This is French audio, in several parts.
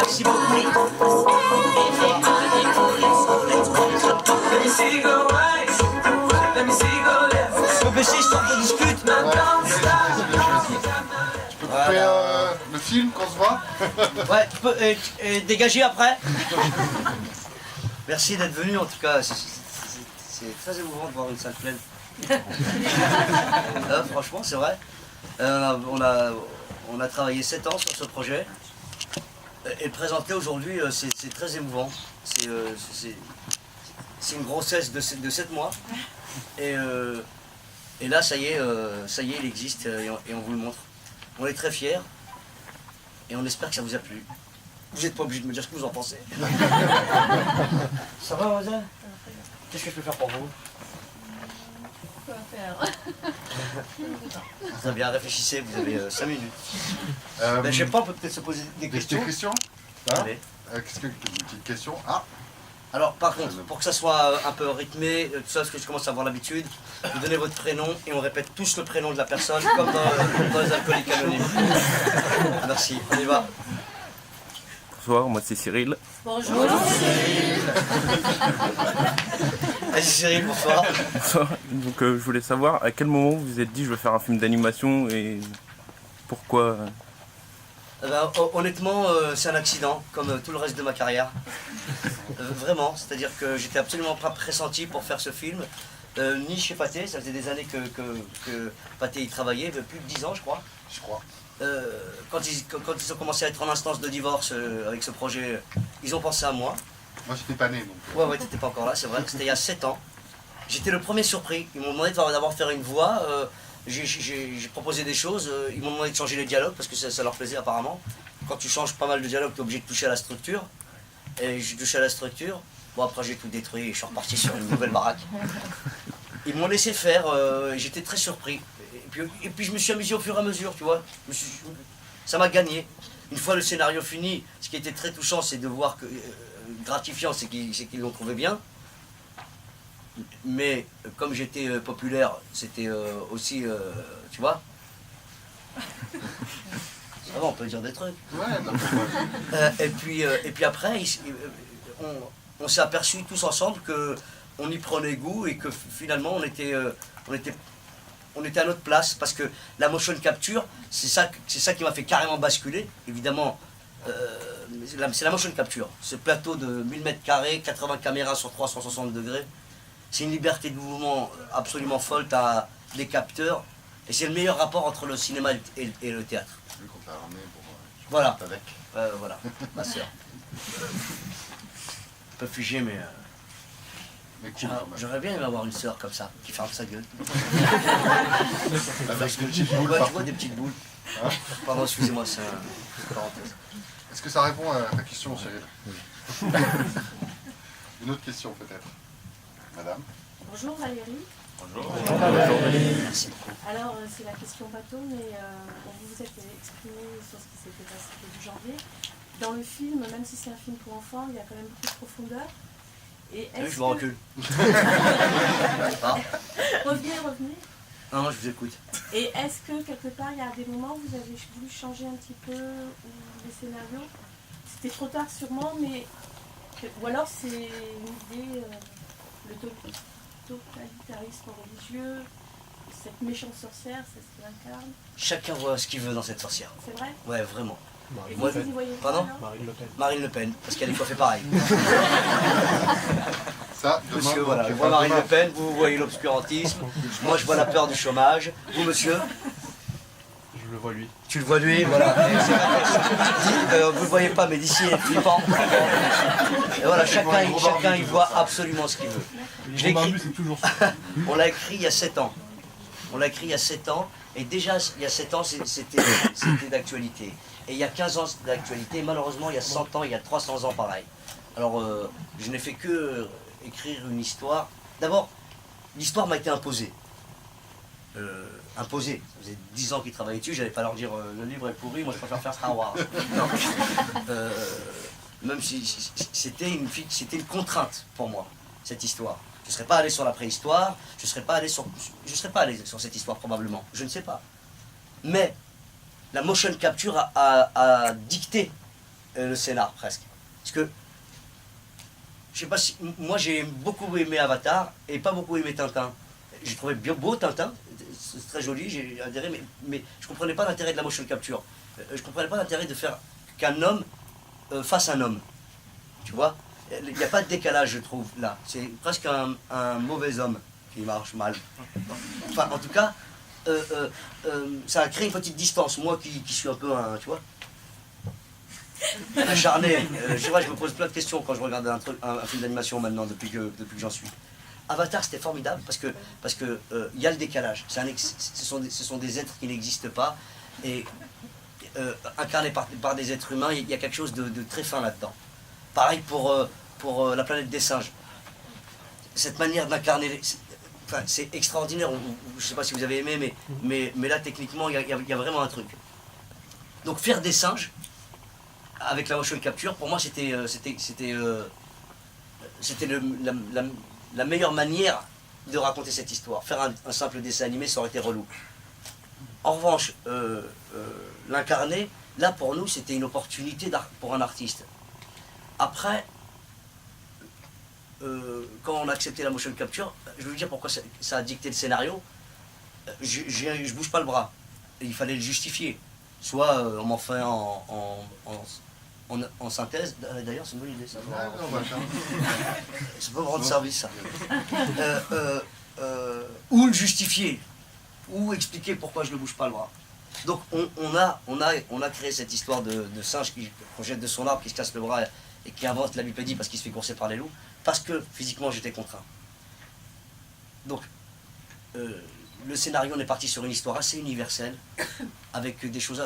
Merci beaucoup. Je peux baisser histoire qu'on discute. Voilà. Le film qu'on se voit. Ouais, tu peux dégager après. Merci d'être venu en tout cas. C'est très émouvant de voir une salle pleine. Franchement, c'est vrai. On a travaillé 7 ans sur ce projet. Et le présenter aujourd'hui, c'est très émouvant. C'est une grossesse de 7 mois. Et là, ça y est, il existe et on vous le montre. On est très fiers et on espère que ça vous a plu. Vous n'êtes pas obligé de me dire ce que vous en pensez. Ça va, mademoiselle? Qu'est-ce que je peux faire pour vous? Quoi faire? Très bien, réfléchissez, vous avez 5 minutes. Je ne sais pas, on peut peut-être se poser des questions. Des questions? Allez. Qu'est-ce que une petite question? Ah. Alors, par contre, pour que ça soit un peu rythmé, tout ça, parce que je commence à avoir l'habitude, vous donnez votre prénom et on répète tous le prénom de la personne, comme dans les alcooliques anonymes. Merci, on y va. Bonsoir, moi c'est Cyril. Bonjour. Vas-y Cyril, bonsoir. Bonsoir. Donc je voulais savoir à quel moment vous vous êtes dit je veux faire un film d'animation et pourquoi. Honnêtement, c'est un accident, comme tout le reste de ma carrière. Vraiment, c'est-à-dire que j'étais absolument pas pressenti pour faire ce film, ni chez Pathé, ça faisait des années que Pathé y travaillait, plus de 10 ans je crois. Quand ils ont commencé à être en instance de divorce avec ce projet, ils ont pensé à moi. Moi j'étais pas né donc. Ouais, t'étais pas encore là, c'est vrai, c'était il y a 7 ans. J'étais le premier surpris, ils m'ont demandé d'abord faire une voix. J'ai proposé des choses, ils m'ont demandé de changer les dialogues parce que ça leur plaisait apparemment. Quand tu changes pas mal de dialogues, tu es obligé de toucher à la structure. Et j'ai touché à la structure. Bon, après j'ai tout détruit et je suis reparti sur une nouvelle baraque. Ils m'ont laissé faire, j'étais très surpris. Et puis je me suis amusé au fur et à mesure, tu vois. Ça m'a gagné. Une fois le scénario fini, ce qui était très touchant, c'est de voir que, gratifiant, c'est qu'ils l'ont trouvé bien. Mais comme j'étais populaire, c'était aussi, tu vois. Ça va, on peut dire des trucs. Ouais, non, Et puis après, on s'est aperçus tous ensemble qu'on y prenait goût et que finalement on était à notre place. Parce que la motion capture, c'est ça qui m'a fait carrément basculer. Évidemment, c'est la motion capture. Ce plateau de 1000 m², 80 caméras sur 360 degrés. C'est une liberté de mouvement absolument folle, tu as des capteurs, et c'est le meilleur rapport entre le cinéma et le théâtre. Vu qu'on t'a ramené pour voilà. avec. Voilà, ma soeur. Un peu figé, mais Cool, j'aurais bien aimé avoir une soeur comme ça, qui ferme sa gueule. avec des petites boules. Tu vois des petites boules. Hein? Pardon, excusez-moi, c'est une parenthèse. Est-ce que ça répond à ta question, Cyril? Une autre question peut-être. Madame. Bonjour Valérie. Bonjour. Merci beaucoup. Alors c'est la question bateau, mais vous vous êtes exprimé sur ce qui s'était passé début janvier. Dans le film, même si c'est un film pour enfants, il y a quand même beaucoup de profondeur. Et Oui, je me recule. Revenez. Non, je vous écoute. Et est-ce que quelque part, il y a des moments où vous avez voulu changer un petit peu les scénarios? C'était trop tard sûrement, mais... Ou alors c'est une idée, le totalitarisme religieux, cette méchante sorcière, c'est ce qu'il incarne. Chacun voit ce qu'il veut dans cette sorcière. C'est vrai? Ouais, vraiment. Et Moi, vous y voyez quoi, pardon? alors Marine Le Pen, parce qu'elle est coiffée pareil. Ça, demain, Monsieur, donc, voilà, je vois Marine Le Pen, vous voyez l'obscurantisme, moi je vois la peur du chômage, vous monsieur? Je le vois lui. Tu le vois lui, voilà. Vous le voyez pas, mais d'ici il est flippant. Et voilà, chacun il voit absolument ce qu'il veut. Je l'ai écrit, c'est toujours ça. on l'a écrit il y a 7 ans. On l'a écrit il y a 7 ans, et déjà il y a 7 ans c'était d'actualité. Et il y a 15 ans d'actualité, et malheureusement il y a 100 ans, il y a 300 ans pareil. Alors je n'ai fait que écrire une histoire. D'abord, l'histoire m'a été imposée. Imposée. Ça faisait 10 ans qu'ils travaillaient dessus, j'allais pas leur dire le livre est pourri, moi je préfère faire Star Wars. Non. Même si c'était une contrainte pour moi, cette histoire. Je ne serais pas allé sur la préhistoire, je ne serais pas allé sur cette histoire probablement, je ne sais pas. Mais la motion capture a dicté le scénar presque. Parce que, je sais pas si, moi j'ai beaucoup aimé Avatar et pas beaucoup aimé Tintin. J'ai trouvé bien beau Tintin, c'est très joli, j'ai adhéré, mais je comprenais pas l'intérêt de la motion capture. Je comprenais pas l'intérêt de faire qu'un homme fasse un homme. Tu vois, il n'y a pas de décalage, je trouve, là. C'est presque un mauvais homme qui marche mal. Enfin, en tout cas, ça a créé une petite distance. Moi qui suis un peu un, tu vois, acharné. Je me pose plein de questions quand je regarde un film d'animation maintenant, depuis que j'en suis. Avatar, c'était formidable parce que y a le décalage. Ce sont des êtres qui n'existent pas et incarnés par des êtres humains, il y a quelque chose de très fin là-dedans. Pareil pour la planète des singes. Cette manière d'incarner, c'est extraordinaire. Je ne sais pas si vous avez aimé, mais là, techniquement, il y a vraiment un truc. Donc faire des singes, avec la motion capture, pour moi, c'était la meilleure manière de raconter cette histoire. Faire un simple dessin animé, ça aurait été relou. En revanche, l'incarner, là, pour nous, c'était une opportunité pour un artiste. Après, quand on a accepté la motion capture, je vais vous dire pourquoi ça a dicté le scénario. Je bouge pas le bras. Il fallait le justifier. Soit on m'en fait en synthèse. D'ailleurs, c'est une bonne idée, ça. Ça peut me rendre service, ça. Ou le justifier, ou expliquer pourquoi je ne bouge pas le bras. Donc on a créé cette histoire de singe qui projette de son arbre, qui se casse le bras et qui invente la bipédie parce qu'il se fait courser par les loups, parce que physiquement j'étais contraint. Donc le scénario, on est parti sur une histoire assez universelle, avec des choses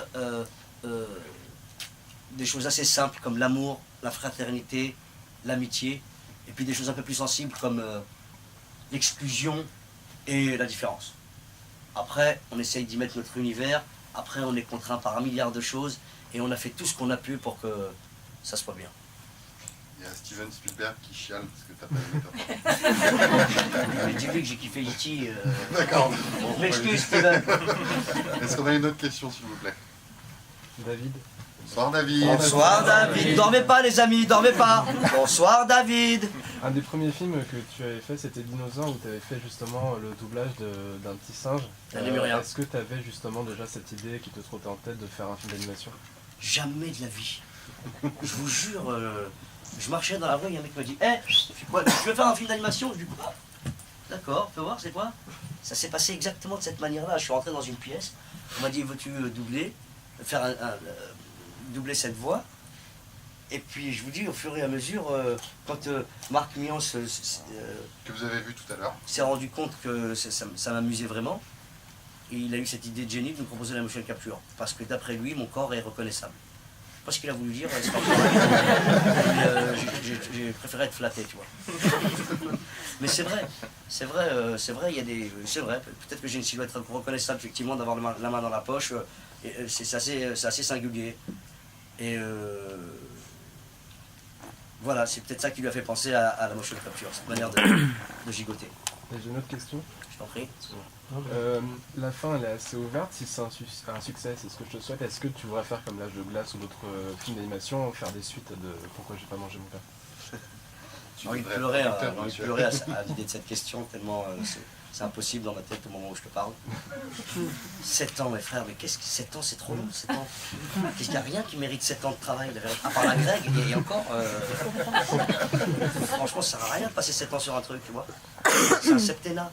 assez simples comme l'amour, la fraternité, l'amitié, et puis des choses un peu plus sensibles comme l'exclusion et la différence. Après, on essaye d'y mettre notre univers, après on est contraint par un milliard de choses, et on a fait tout ce qu'on a pu pour que ça soit bien. Il y a Steven Spielberg qui chiale parce que t'as pas aimé Mais dis-lui que j'ai kiffé E.T. D'accord. Je m'excuse, Steven. Est-ce qu'on a une autre question, s'il vous plaît? David. Bonsoir, David. Bonsoir David, dormez pas les amis, dormez pas. Bonsoir David. Un des premiers films que tu avais fait, c'était Dinosaure, où tu avais fait justement le doublage d'un petit singe. Est-ce que tu avais justement déjà cette idée qui te trottait en tête de faire un film d'animation? Jamais de la vie. Je vous jure, je marchais dans la rue et un mec m'a dit hey, tu veux faire un film d'animation? Je dis quoi? D'accord, fais voir, c'est quoi? Ça s'est passé exactement de cette manière-là. Je suis rentré dans une pièce, on m'a dit veux-tu doubler, faire doubler cette voix? Et puis je vous dis, au fur et à mesure, quand Marc Mion que vous avez vu tout à l'heure, s'est rendu compte que ça m'amusait vraiment, et il a eu cette idée de génie de me proposer la motion capture. Parce que d'après lui, mon corps est reconnaissable. Je sais pas ce qu'il a voulu dire, c'est pas pareil. J'ai préféré être flatté, tu vois. Mais c'est vrai, il y a des. C'est vrai, peut-être que j'ai une silhouette reconnaissable, effectivement, d'avoir la main dans la poche. C'est assez singulier. Et voilà, c'est peut-être ça qui lui a fait penser à la motion capture, cette manière de gigoter. J'ai une autre question. Je t'en prie. La fin, elle est assez ouverte. Si c'est un succès, c'est ce que je te souhaite. Est-ce que tu voudrais faire comme L'Âge de glace ou d'autres films d'animation, faire des suites de Pourquoi j'ai pas mangé mon père? J'ai envie de pleurer à l'idée de cette question, tellement c'est impossible dans ma tête au moment où je te parle. 7 ans, mes frères, mais qu'est-ce que 7 ans, c'est trop long, 7 ans. Qu'est-ce qu'il n'y a rien qui mérite 7 ans de travail, à part la Greg, et encore. Franchement, ça sert à rien de passer 7 ans sur un truc, tu vois. C'est un septennat.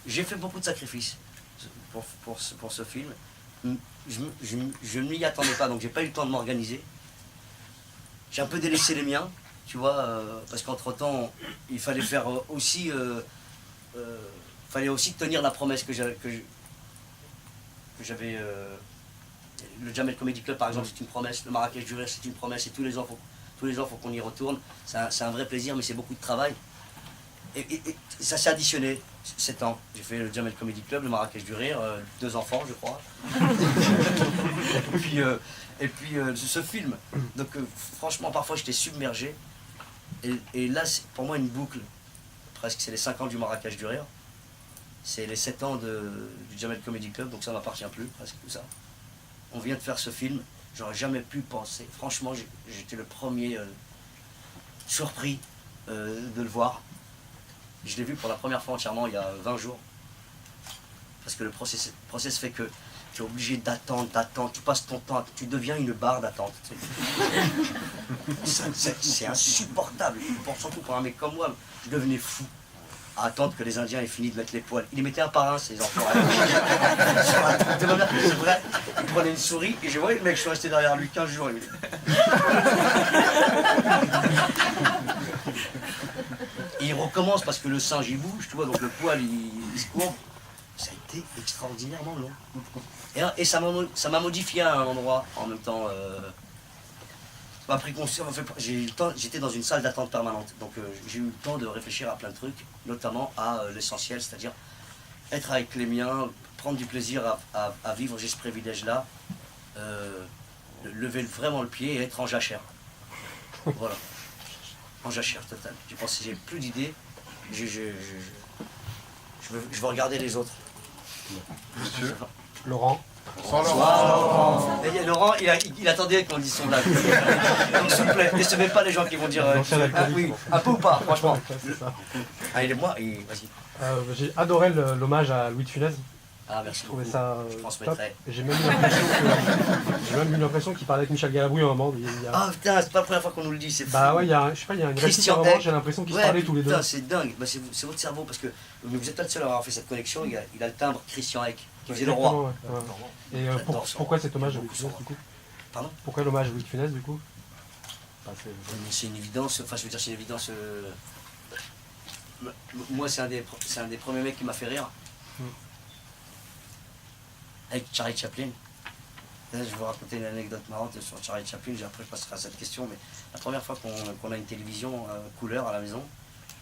J'ai fait beaucoup de sacrifices pour ce film. Je ne m'y attendais pas, donc j'ai pas eu le temps de m'organiser. J'ai un peu délaissé les miens, tu vois, parce qu'entre-temps, il fallait faire aussi... fallait aussi tenir la promesse que j'avais... Le Jamel Comedy Club, par exemple, c'est une promesse. Le Marrakech du Rire, c'est une promesse. Et tous les ans, faut qu'on y retourne. C'est un vrai plaisir, mais c'est beaucoup de travail. Et ça s'est additionné, 7 ans. J'ai fait le Jamel Comedy Club, le Marrakech du Rire, 2 enfants, je crois. et puis ce film. Donc franchement, parfois j'étais submergé. Et là, c'est pour moi une boucle. Presque, c'est les 5 ans du Marrakech du Rire. C'est les 7 ans du Jamel Comedy Club, donc ça ne m'appartient plus, presque tout ça. on vient de faire ce film, j'aurais jamais pu penser. Franchement, j'étais le premier surpris de le voir. Je l'ai vu pour la première fois entièrement il y a 20 jours. Parce que le process fait que tu es obligé d'attendre, tu passes ton temps, tu deviens une barre d'attente. C'est insupportable, surtout pour un mec comme moi, je devenais fou à attendre que les Indiens aient fini de mettre les poils. Ils les mettaient un par un, ces enfants. C'est vrai, ils prenaient une souris et je voyais le mec, je suis resté derrière lui 15 jours. Et il recommence parce que le singe il bouge, tu vois, donc le poil il se courbe. Ça a été extraordinairement long. Et ça m'a modifié à un endroit en même temps. Ça m'a pris conscience. J'étais dans une salle d'attente permanente. Donc j'ai eu le temps de réfléchir à plein de trucs, notamment à l'essentiel, c'est-à-dire être avec les miens, prendre du plaisir à vivre. J'ai ce privilège-là. Lever vraiment le pied et être en jachère. Voilà. En jachère totale. J'ai pensé, j'ai plus d'idées. Je veux regarder les autres. Monsieur Laurent. Sans Laurent. Wow. Et Laurent, il attendait qu'on dise son blague. Donc s'il vous plaît, ne laissez même pas les gens qui vont dire oui, un peu ou pas, franchement. C'est ça. Allez, moi, et vas-y. J'ai adoré l'hommage à Louis de Funès. Ah, merci Je beaucoup. trouvais ça Je top. transmettrai. J'ai même eu l'impression qu'il parlait avec Michel Galabru à un moment. Ah putain, c'est pas la première fois qu'on nous le dit, c'est fou. Bah ouais, je sais pas, il y a une réplique à un moment, j'ai l'impression qu'ils se parlaient tous les deux. Putain, c'est dingue. Bah, c'est votre cerveau, parce que vous n'êtes pas le seul à avoir fait cette connexion. Il a le timbre Christian Eck, qui faisait le roi. Ouais. Et J'adore ça. pourquoi cet hommage à Louis de Beaucoup Funès du coup? Pardon? Pourquoi l'hommage à Louis de Funès du coup? C'est une évidence, enfin je veux dire c'est une évidence. Moi c'est un des premiers mecs qui m'a fait rire. Avec Charlie Chaplin. Là, je vais vous raconter une anecdote marrante sur Charlie Chaplin, après je passerai à cette question, mais la première fois qu'on a une télévision couleur à la maison,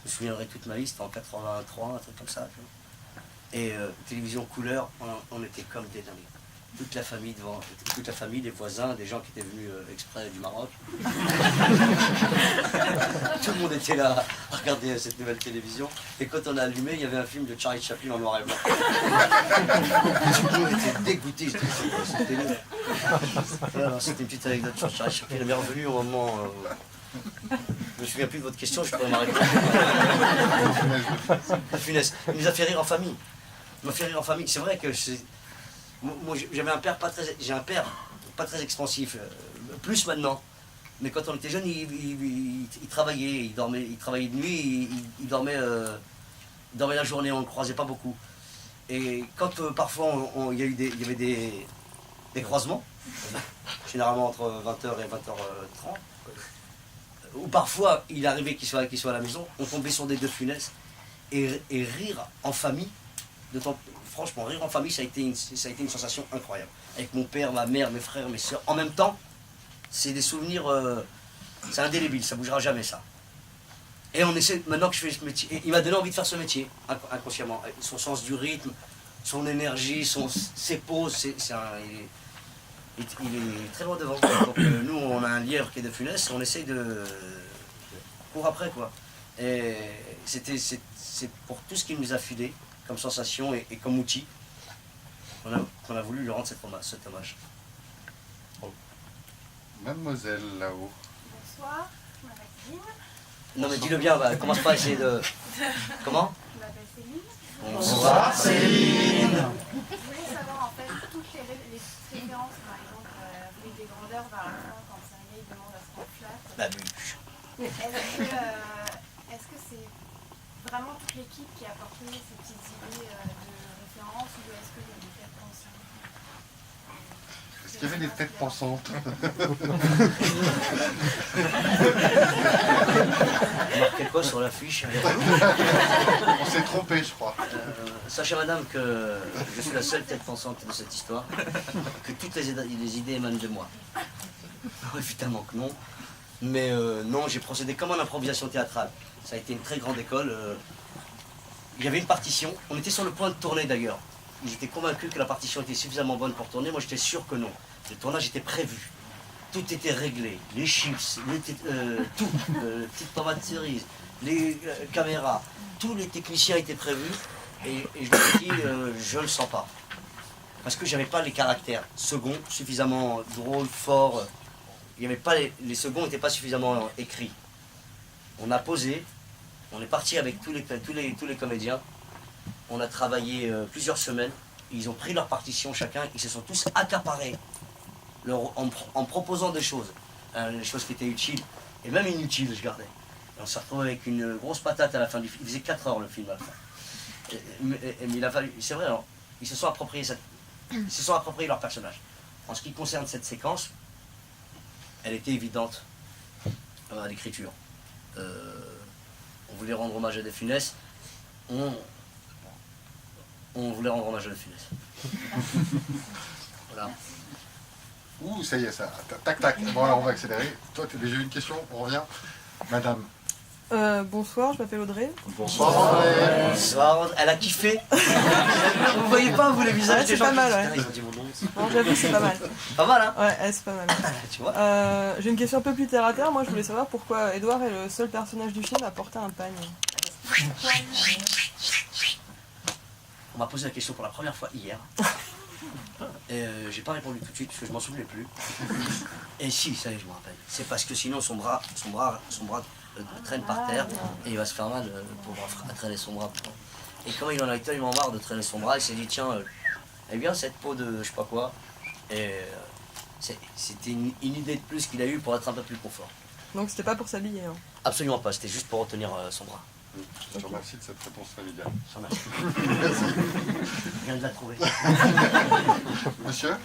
je me souviendrai toute ma vie, c'était en 83, un truc comme ça. Tu vois. Et télévision couleur, on était comme des dingues. Toute la famille devant, toute la famille, des voisins, des gens qui étaient venus exprès du Maroc. Tout le monde était là à regarder cette nouvelle télévision. Et quand on a allumé, il y avait un film de Charlie Chaplin en noir et blanc. Tout le monde était dégoûté. C'était nul. C'était une petite anecdote sur Charlie Chaplin. Il m'est revenu au moment. Je me souviens plus de votre question, je pourrais m'arrêter. La Funès. Il nous a fait rire en famille. Il m'a fait rire en famille. C'est vrai que moi, j'avais un père j'ai un père pas très expansif, plus maintenant. Mais quand on était jeune, il travaillait, il travaillait de nuit, il dormait la journée, on ne le croisait pas beaucoup. Et quand parfois il y avait des croisements, généralement entre 20h et 20h30, ou parfois il arrivait qu'il soit à la maison, on tombait sur des deux Funès et rire en famille. Franchement, rire en famille, ça a été une sensation incroyable. Avec mon père, ma mère, mes frères, mes soeurs. En même temps, c'est des souvenirs, c'est indélébile, ça ne bougera jamais ça. Et on essaie, maintenant que je fais ce métier, et il m'a donné envie de faire ce métier, inconsciemment. Son sens du rythme, son énergie, ses pauses, il est très loin devant. Donc nous, on a un lièvre qui est de Funès, on essaye de courir après, quoi. Et c'est pour tout ce qu'il nous a filé, comme sensation et comme outil, qu'on a voulu lui rendre cet hommage. Mademoiselle, là-haut. Bonsoir, je m'appelle Céline. Non mais dis-le bien, commence pas à essayer de... Comment? Je m'appelle Céline. Bonsoir Céline. Je voulais savoir en fait toutes les références, par exemple, avec des grandeurs vers la fin, quand Sergei demande à ce qu'on flatte. La bûche. Est-ce que c'est vraiment toute l'équipe qui a apporté ces petites idées de référence ou est-ce qu'il y a des têtes pensantes? Est-ce qu'il y avait des têtes pensantes? Marquez quoi sur l'affiche? On s'est trompé, je crois. Sachez madame que je suis la seule tête pensante de cette histoire, que toutes les idées émanent de moi. Évidemment que non, mais non, j'ai procédé comme en improvisation théâtrale. Ça a été une très grande école. Il y avait une partition, on était sur le point de tourner d'ailleurs. J'étais convaincu que la partition était suffisamment bonne pour tourner, moi j'étais sûr que non. Le tournage était prévu, tout était réglé, les chips, tout, petites tomates cerises, les caméras, tous les techniciens étaient prévus et je me suis dit, je le sens pas. parce que j'avais pas les caractères seconds suffisamment drôles, forts. Il y avait pas les seconds n'étaient pas suffisamment écrits. On a posé, on est parti avec tous les comédiens. On a travaillé plusieurs semaines. Ils ont pris leur partition chacun. Ils se sont tous accaparés en proposant des choses qui étaient utiles et même inutiles, je gardais. Et on s'est retrouvé avec une grosse patate à la fin du film. Il faisait 4 heures le film à la fin. Mais il a fallu, c'est vrai, alors, ils se sont appropriés leur personnage. En ce qui concerne cette séquence, elle était évidente à l'écriture. On voulait rendre hommage à De Funès. On voulait rendre hommage à De Funès. Voilà. Ouh, ça y est, ça. Tac, tac. Bon, alors on va accélérer. Toi, tu as déjà eu une question? On revient. Madame. Bonsoir, je m'appelle Audrey. Bonsoir. Bonsoir. Elle a kiffé. Vous voyez pas, vous, les visages des c'est gens pas mal, qui- ouais. Putain, ils ont dit mon nom. Non, j'avoue, c'est pas mal. Pas mal, hein? Ouais, c'est pas mal. Tu vois? J'ai une question un peu plus terre à terre. Moi, je voulais savoir pourquoi Edouard est le seul personnage du film à porter un pagne. On m'a posé la question pour la première fois hier. Et j'ai pas répondu tout de suite parce que je m'en souvenais plus. Et si, ça y est, je me rappelle. C'est parce que sinon son bras traîne par terre et il va se faire mal pour traîner son bras. Et comme il en a eu tellement marre de traîner son bras, il s'est dit tiens, elle est bien cette peau de je sais pas quoi. Et c'était une idée de plus qu'il a eue pour être un peu plus confort. Donc, c'était pas pour s'habiller. Hein. Absolument pas, c'était juste pour retenir son bras. Je te remercie de cette réponse familiale. Je te remercie. Je viens de la trouver. Monsieur?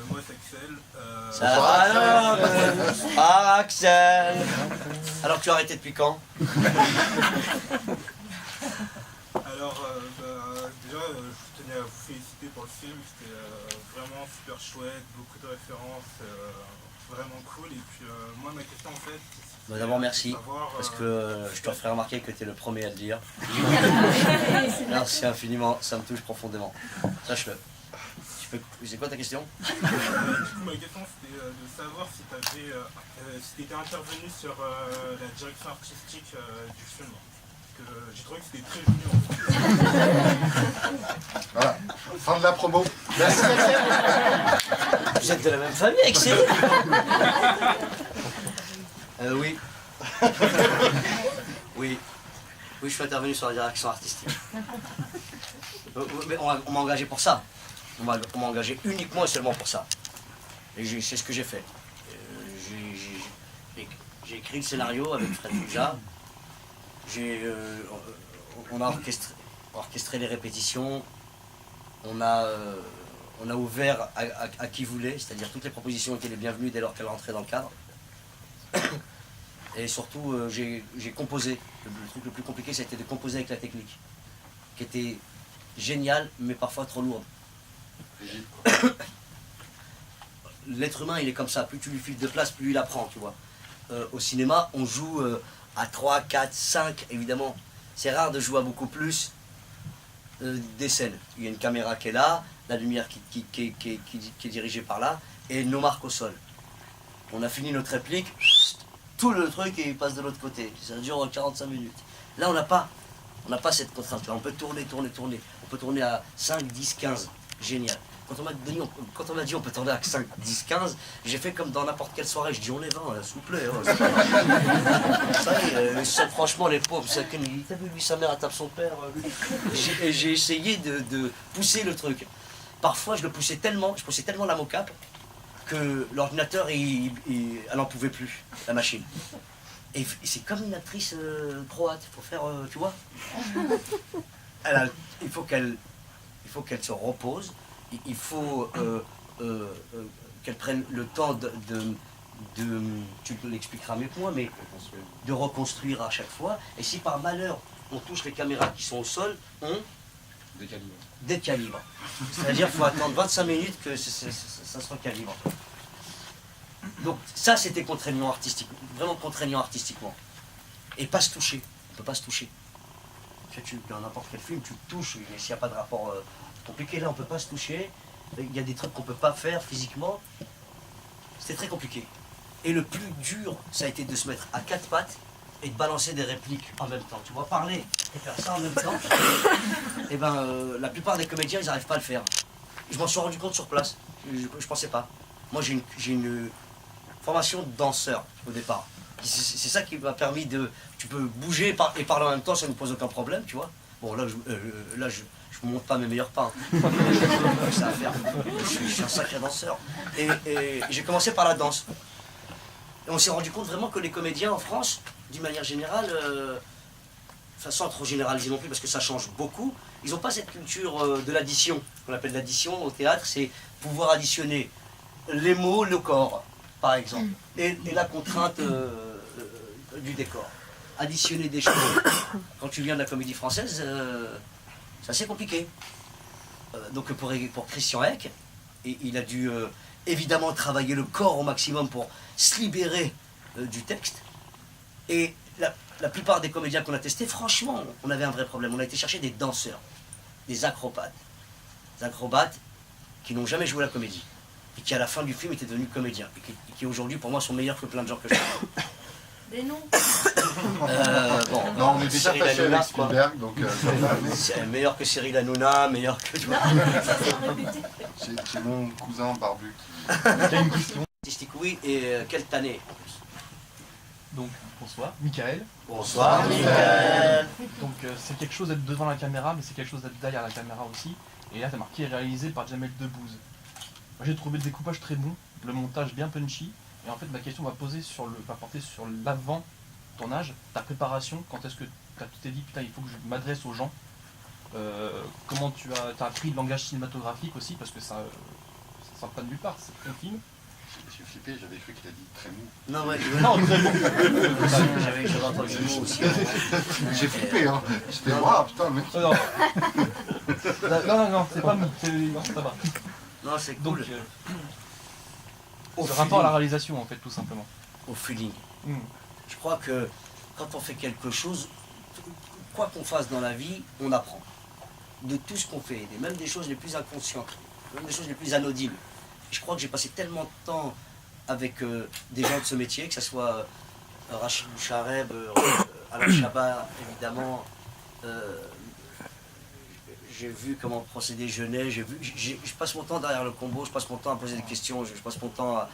Moi c'est Axel. Ça va alors Ah Axel. Alors tu as arrêté depuis quand? Alors déjà je tenais à vous féliciter pour le film, c'était vraiment super chouette, beaucoup de références, vraiment cool. Et puis moi ma question en fait... Bah, d'abord merci, savoir, parce que je te ferai remarquer que tu es le premier à le dire. Merci infiniment, ça me touche profondément. Sache-le. C'est quoi ta question? Du coup ma question c'était de savoir si tu étais intervenu sur la direction artistique du film. Parce que j'ai trouvé que c'était très joli en fait. Voilà. Fin de la promo. Merci. Vous êtes de la même famille avec Cyril? Oui. Oui. Oui, je suis intervenu sur la direction artistique. Mais on m'a engagé pour ça. On m'a engagé uniquement et seulement pour ça. Et c'est ce que j'ai fait. J'ai écrit le scénario avec Fred Fouja. On a orchestré les répétitions. On a ouvert à qui voulait, c'est-à-dire toutes les propositions étaient les bienvenues dès lors qu'elles rentraient dans le cadre. Et surtout, j'ai composé. Le truc le plus compliqué, c'était de composer avec la technique, qui était géniale, mais parfois trop lourde. L'être humain, il est comme ça. Plus tu lui files de place, plus il apprend, tu vois. Au cinéma, on joue à 3, 4, 5, évidemment. C'est rare de jouer à beaucoup plus des scènes. Il y a une caméra qui est là, la lumière qui est dirigée par là, et nos marques au sol. On a fini notre réplique, tout le truc et il passe de l'autre côté. Ça dure 45 minutes. Là, on n'a pas cette contrainte-là. On peut tourner. On peut tourner à 5, 10, 15. Génial. Quand on m'a dit on peut tourner à 5, 10, 15, j'ai fait comme dans n'importe quelle soirée. Je dis on est 20, s'il vous plaît. Ça y est, franchement, les pauvres, ça lui, sa mère, elle tape son père. J'ai essayé de pousser le truc. Parfois, je poussais tellement la mocap que l'ordinateur, elle n'en pouvait plus, la machine. Et c'est comme une actrice croate, il faut faire, tu vois. Il faut qu'elle se repose, il faut qu'elle prenne le temps tu l'expliqueras mieux que moi, mais de reconstruire à chaque fois. Et si par malheur on touche les caméras qui sont au sol, on décalibre. C'est-à-dire qu'il faut attendre 25 minutes que ça se recalibre. Donc ça c'était contraignant artistique, vraiment contraignant artistiquement. Et pas se toucher, on ne peut pas se toucher. Dans n'importe quel film, tu te touches, mais s'il n'y a pas de rapport compliqué, là on ne peut pas se toucher. Il y a des trucs qu'on ne peut pas faire physiquement. C'était très compliqué. Et le plus dur, ça a été de se mettre à 4 pattes et de balancer des répliques en même temps. Tu vois, parler et faire ça en même temps. Et ben, la plupart des comédiens, ils n'arrivent pas à le faire. je m'en suis rendu compte sur place. Je pensais pas. Moi, j'ai une formation de danseur au départ. C'est ça qui m'a permis de... Tu peux bouger et parler en même temps, ça ne me pose aucun problème, tu vois. Bon, là, je ne montre pas mes meilleurs pas. Ça à faire. Je suis un sacré danseur. Et j'ai commencé par la danse. Et on s'est rendu compte vraiment que les comédiens en France, d'une manière générale, sans trop généraliser non plus, parce que ça change beaucoup, ils n'ont pas cette culture de l'addition. Qu'on appelle l'addition au théâtre, c'est pouvoir additionner les mots, le corps, par exemple, et la contrainte du décor. Additionner des choses. Quand tu viens de la comédie française, c'est assez compliqué. Donc pour Christian Eck, il a dû évidemment travailler le corps au maximum pour se libérer du texte. Et la plupart des comédiens qu'on a testés, franchement, on avait un vrai problème. On a été chercher des danseurs, des acrobates. Des acrobates qui n'ont jamais joué la comédie. Et qui à la fin du film étaient devenus comédiens. Et qui aujourd'hui pour moi sont meilleurs que plein de gens que je connais. Des noms. Bon, Non, on est déjà Cyril fâché Hanouna, avec Spielberg, donc c'est meilleur que Cyril Hanouna, meilleur que... Tu vois. j'ai mon cousin barbu qui a une question. Artistique, oui, et quelle année? Donc, bonsoir. Michael. Bonsoir, Michael. Donc, c'est quelque chose d'être devant la caméra, mais c'est quelque chose d'être derrière la caméra aussi. Et là, t'as marqué réalisé par Jamel Debbouze. Moi, j'ai trouvé le découpage très bon, le montage bien punchy. Et en fait, ma question va porter sur l'avant tournage, ta préparation. Quand est-ce que tu t'es dit, putain, il faut que je m'adresse aux gens. Comment tu as appris le langage cinématographique aussi, parce que ça sort pas de nulle part, c'est un film. J'ai flippé, j'avais cru qu'il a dit très mou. Non, ouais, Non, très bon. j'avais entendu le mot aussi. J'ai flippé, hein. J'étais waouh, putain, le mec. Non, c'est pas mou, ça va. Non, c'est Donc, cool. le rapport à la réalisation, en fait, tout simplement. Au feeling. Je crois que quand on fait quelque chose, quoi qu'on fasse dans la vie, on apprend. De tout ce qu'on fait, même des choses les plus inconscientes, même des choses les plus anodines. Je crois que j'ai passé tellement de temps avec des gens de ce métier, que ce soit Rachid Bouchareb, Alain Chabat, évidemment. J'ai vu comment procéder Genet, je passe mon temps derrière le combo, je passe mon temps à poser des questions, je passe mon temps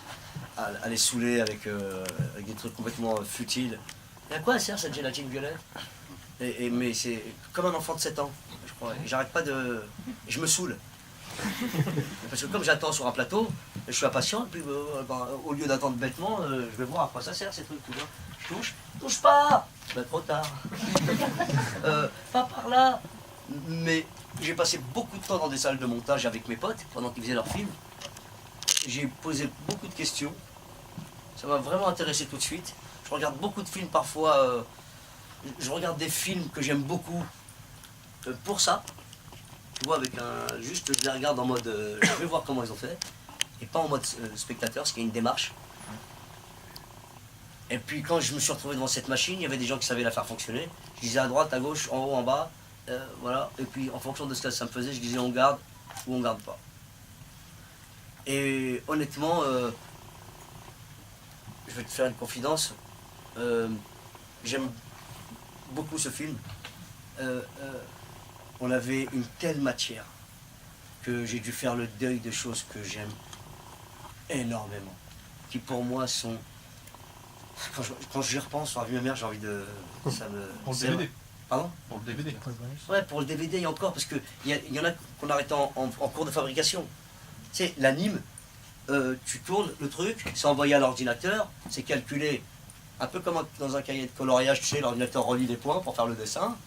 à les saouler avec des trucs complètement futiles. Et à quoi sert cette gélatine violette? Mais c'est comme un enfant de 7 ans, je crois. J'arrête pas de... Je me saoule. Parce que comme j'attends sur un plateau, je suis impatient, et puis au lieu d'attendre bêtement, je vais voir à quoi ça sert ces trucs, tu vois. Je touche pas! Ben, trop tard. Pas par là. Mais j'ai passé beaucoup de temps dans des salles de montage avec mes potes pendant qu'ils faisaient leurs films. J'ai posé beaucoup de questions. Ça m'a vraiment intéressé tout de suite. Je regarde beaucoup de films parfois. Je regarde des films que j'aime beaucoup pour ça. Tu vois, avec juste je les regarde en mode je vais voir comment ils ont fait. Et pas en mode spectateur, ce qui est une démarche. Et puis quand je me suis retrouvé devant cette machine, il y avait des gens qui savaient la faire fonctionner. Je disais à droite, à gauche, en haut, en bas. Voilà, et puis en fonction de ce que ça me faisait, je disais on garde ou on garde pas. Et honnêtement, je vais te faire une confidence, j'aime beaucoup ce film. On avait une telle matière que j'ai dû faire le deuil de choses que j'aime énormément, qui pour moi sont... Quand j'y repense, sur la vie de ma mère, j'ai envie de... Ça me... Pour le DVD. Pardon? Pour le DVD. Ouais, pour le DVD et encore, parce qu'il y en a qu'on arrête en cours de fabrication. Tu sais, l'anime, tu tournes le truc, c'est envoyé à l'ordinateur, c'est calculé, un peu comme dans un cahier de coloriage, tu sais, l'ordinateur relie les points pour faire le dessin.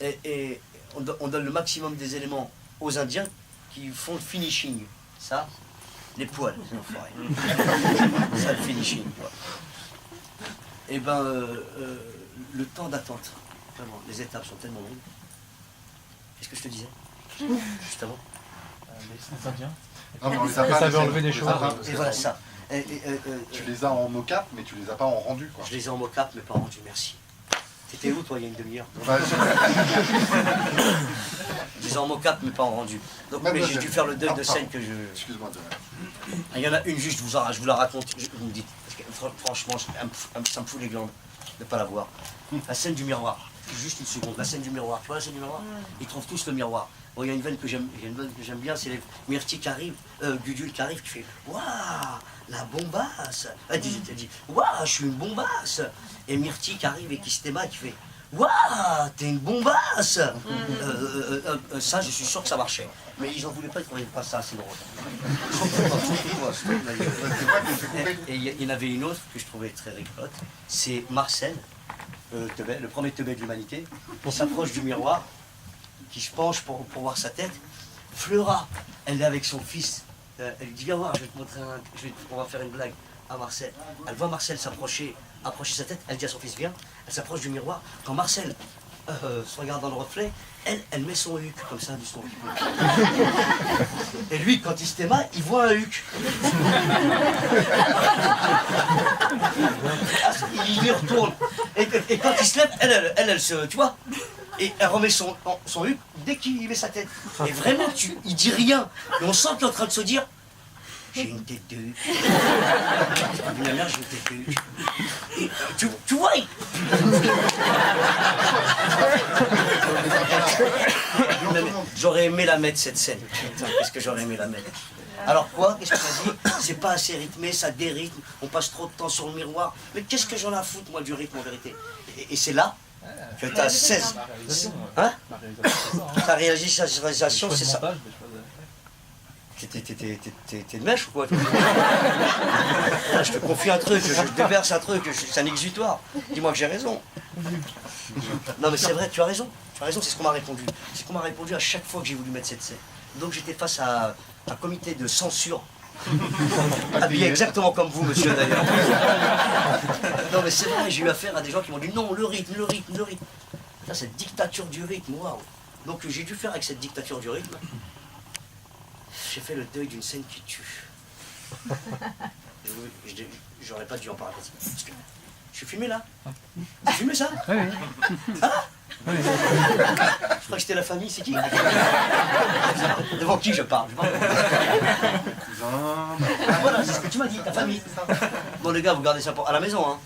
Et on donne le maximum des éléments aux Indiens qui font le finishing. Ça, les poils, c'est enfoiré. Ça, le finishing, quoi. Et ben, le temps d'attente. Vraiment, les étapes sont tellement longues. Qu'est-ce que je te disais? Juste avant. Les Indiens. Non, mais on les a pas. Ça veut enlever des choses. Et voilà ça. Tu les as en mocap, mais tu les as pas en rendu, quoi. Je les ai en mocap, mais pas en rendu, merci. T'étais où, toi, il y a une demi-heure? Bah, Je les ai en mocap, mais pas en rendu. Donc, mais j'ai dû faire le deuil de scène que je... Excuse-moi. Il y en a une juste, je vous la raconte, vous me dites. Parce que, franchement, ça me fout les glandes de ne pas la voir. La scène du miroir. juste une seconde, la scène du miroir. Tu vois la scène du miroir? Ils trouvent tous le miroir. Bon, il y a une veine que j'aime bien, c'est les Myrtille qui arrive, Gudule qui arrive, qui fait waouh, la bombasse. Elle dit waouh, je suis une bombasse. Et Myrtille qui arrive et qui se débat, qui fait waouh, t'es une bombasse. Ça, je suis sûr que ça marchait. Mais ils en voulaient pas, ils trouvaient pas ça assez drôle. Et il y en avait une autre que je trouvais très rigolote, c'est Marcel, le premier teubé de l'humanité, qui s'approche du miroir, qui se penche pour voir sa tête. Flora, elle est avec son fils. Elle lui dit, viens voir, je vais te montrer on va faire une blague à Marcel. Elle voit Marcel approcher sa tête, elle dit à son fils, viens. Elle s'approche du miroir. Quand Marcel se regarde dans le reflet, elle met son huc comme ça, du son. Et lui, quand il se démat, il voit un huc. Il y retourne. Et quand il se lève, elle se, tu vois, et elle remet son huc dès qu'il met sa tête. Et vraiment, il dit rien. Et on sent qu'il est en train de se dire, j'ai une tête de huc. Ma mère, j'ai une tête de huc. Tu vois, j'aurais aimé la mettre, cette scène. Putain, qu'est-ce que j'aurais aimé la mettre. Alors quoi? Qu'est-ce que t'as dit? C'est pas assez rythmé, ça dérythme, on passe trop de temps sur le miroir. Mais qu'est-ce que j'en ai à foutre, moi, du rythme, en vérité? Et c'est là que t'as 16... Hein? Ta réalisation, c'est ça. T'es de mèche ou quoi? Je te confie un truc, je déverse un truc, c'est un exutoire. Dis-moi que j'ai raison. Non mais c'est vrai, tu as raison, c'est ce qu'on m'a répondu. C'est ce qu'on m'a répondu à chaque fois que j'ai voulu mettre cette scène. Donc j'étais face à un comité de censure, habillé exactement comme vous, monsieur, d'ailleurs. Non mais c'est vrai, j'ai eu affaire à des gens qui m'ont dit non, le rythme. Ça, cette dictature du rythme, waouh. Donc j'ai dû faire avec cette dictature du rythme. J'ai fait le deuil d'une scène qui tue. J'aurais pas dû en parler. Parce que je suis filmé là. J'ai filmé ça? Oui. Ah oui. Je crois que c'était la famille, c'est qui? Devant qui je parle? Voilà, c'est ce que tu m'as dit, ta famille. Bon les gars, vous gardez ça à la maison, hein.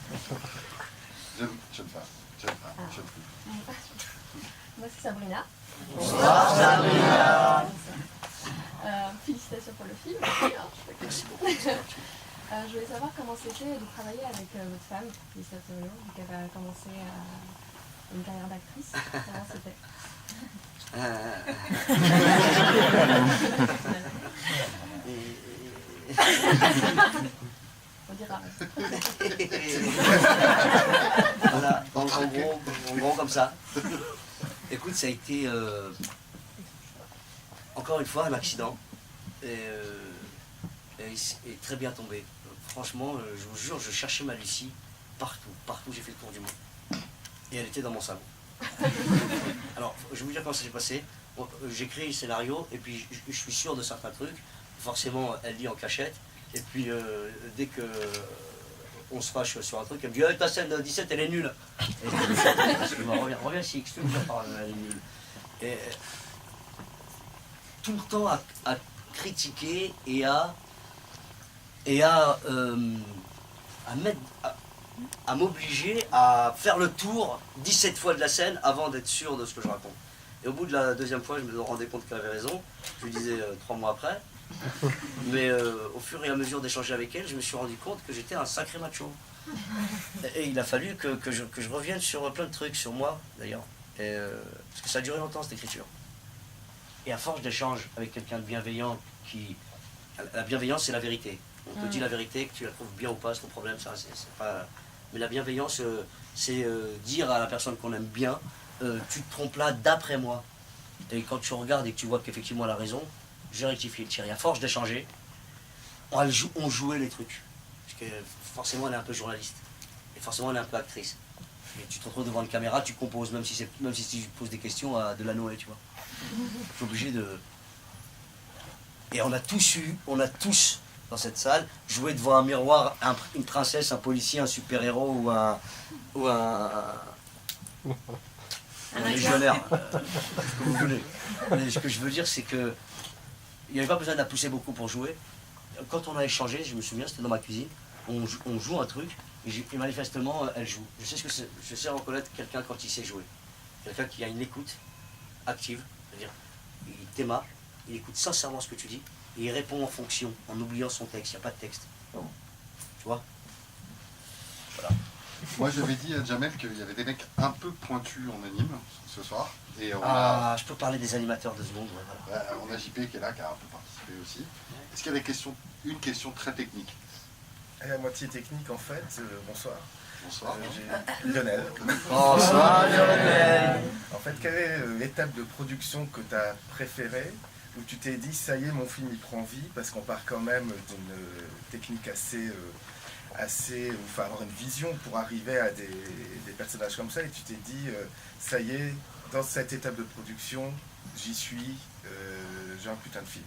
J'aime pas. Moi c'est Sabrina. Bonsoir Sabrina. Félicitations pour le film. Merci beaucoup. Je voulais savoir comment c'était de travailler avec votre femme, Lisa Théorio, vu qu'elle a commencé une carrière d'actrice. Comment c'était? On dira. Voilà, en gros comme ça. Écoute, ça a été encore une fois un accident et très bien tombé. Franchement, je vous jure, je cherchais ma Lucie partout j'ai fait le tour du monde. Et elle était dans mon salon. Alors, je vais vous dire comment ça s'est passé. J'écris le scénario et puis je suis sûr de certains trucs. Forcément, elle lit en cachette. Et puis, dès que on se fâche sur un truc, elle me dit ta scène 17, elle est nulle. Et reviens ici, excuse-moi, elle est nulle. Et tout le temps à critiquer et à m'obliger à faire le tour 17 fois de la scène avant d'être sûr de ce que je raconte. Et au bout de la deuxième fois, je me rendais compte qu'elle avait raison. Je lui disais 3 mois après. Mais au fur et à mesure d'échanger avec elle, je me suis rendu compte que j'étais un sacré macho. Et il a fallu que je revienne sur plein de trucs, sur moi d'ailleurs. Parce que ça a duré longtemps cette écriture. Et à force d'échanges avec quelqu'un de bienveillant la bienveillance, c'est la vérité. On te dit la vérité, que tu la trouves bien ou pas, c'est ton problème, ça, c'est pas... Mais la bienveillance, c'est dire à la personne qu'on aime bien, tu te trompes là d'après moi. Et quand tu regardes et que tu vois qu'effectivement elle a raison, j'ai rectifié le tir. Et à force d'échanger, on jouait les trucs. Parce que forcément, elle est un peu journaliste. Et forcément, elle est un peu actrice. Et tu te retrouves devant une caméra, tu composes, même si tu poses des questions à de la Noé, tu vois. Je suis obligé de... Et on a tous, dans cette salle, joué devant un miroir, une princesse, un policier, un super-héros ou un légionnaire. Ce que vous voulez. Mais ce que je veux dire, c'est que il n'y avait pas besoin de la pousser beaucoup pour jouer. Quand on a échangé, je me souviens, c'était dans ma cuisine, on joue un truc, et manifestement, elle joue. Je sais reconnaître quelqu'un quand il sait jouer. quelqu'un qui a une écoute active, c'est-à-dire il t'aima, il écoute sincèrement ce que tu dis, et il répond en fonction, en oubliant son texte, il n'y a pas de texte. Tu vois? Voilà. Moi, j'avais dit à Jamel qu'il y avait des mecs un peu pointus en anime ce soir. Et Je peux parler des animateurs 2 secondes. Ouais, voilà. on a JP qui est là, qui a un peu participé aussi. Est-ce qu'il y a une question très technique? À moitié technique en fait. Bonsoir. Bonsoir. Lionel. Bonsoir Lionel. En fait, quelle est l'étape de production que tu as préférée, où tu t'es dit ça y est, mon film il prend vie, parce qu'on part quand même d'une technique assez il faut avoir une vision pour arriver à des personnages comme ça, et tu t'es dit ça y est, dans cette étape de production, j'y suis, j'ai un putain de film.